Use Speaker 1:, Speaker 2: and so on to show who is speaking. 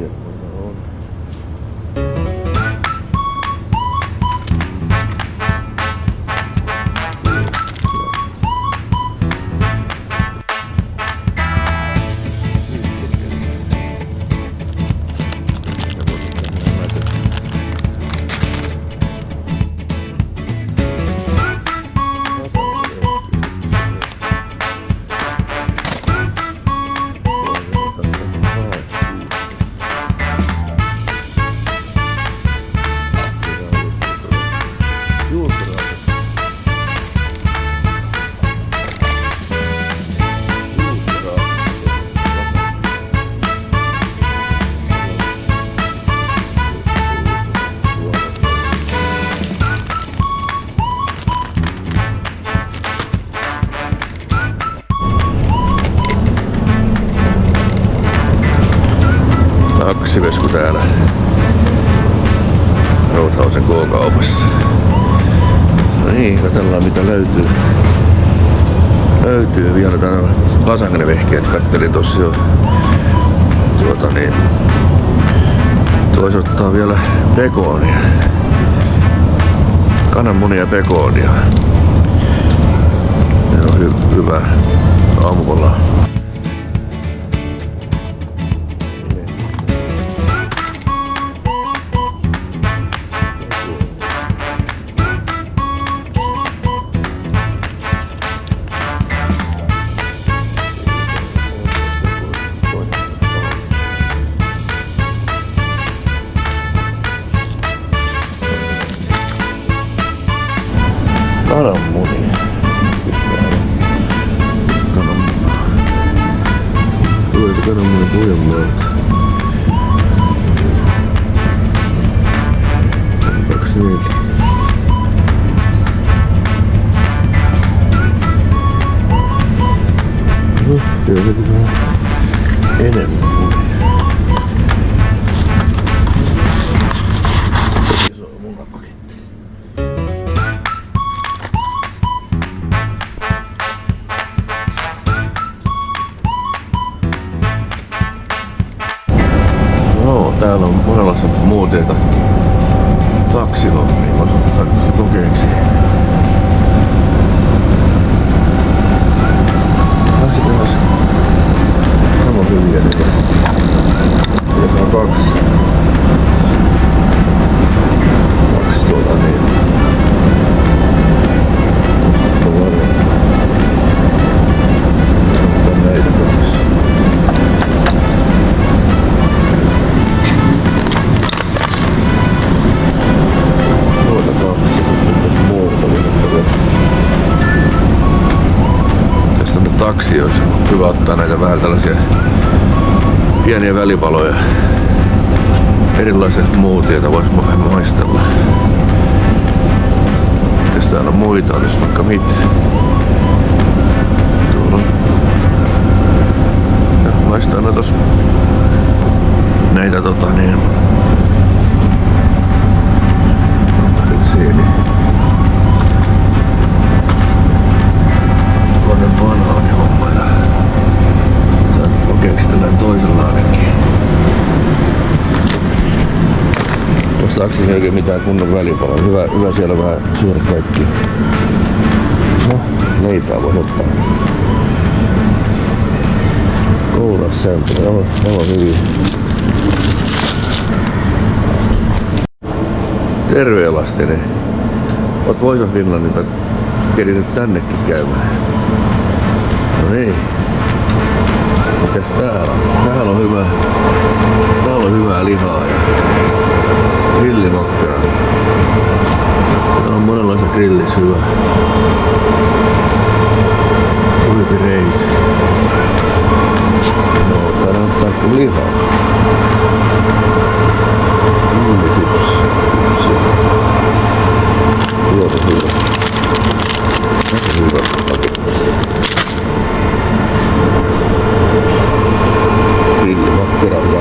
Speaker 1: on. Taksivesku täällä Roadhousen K-kaupassa. No niin, katsellaan mitä löytyy. Löytyy vielä täällä lasagnevehkeet. Kattelin tossa jo. Tois ottaa vielä pekoonia. Kananmunia ja pekoonia. Ne on hyvä aamulla. Kananmunia. Kananmunia pujanmaalta. 24. No, sieltäkin vähän enemmän munia. Iso munapaketti. No, täällä on monenlaista muuteita. Taksilla, niin voisi ottaa kokeeksi. Sitten olisi aivan hyviä niitä. Joka on kaksi niin. Musta varmaan. Ottaa näitä kaksi. Taksi olisi hyvä ottaa näitä vähän tällaisia pieniä välipaloja. Erilaiset muut, joita voisi maistella. Jos täällä on muita, olisi vaikka mitä. Tuolla on. Maistaa näitä siini. Banaanihomma ja kokeeksi tällainen toisenlainenkin. Tuossa taksissa ei oikein mitään kunnon välipaloa. Hyvä siellä vähän syödä kaikki. No, leipää voi ottaa. Kourasämpylä, aivan hyvin. Terve lasteni. Oot Voice of Finlandilta kerinyt tännekin käymään. No niin. Mitäs täällä on? Täällä on hyvää lihaa ja grillimakkara. Täällä on monenlaista grillissä hyvä. Kuipireisi. No, täällä on tarkku lihaa. Chips. Hyvä. Grillimakkara on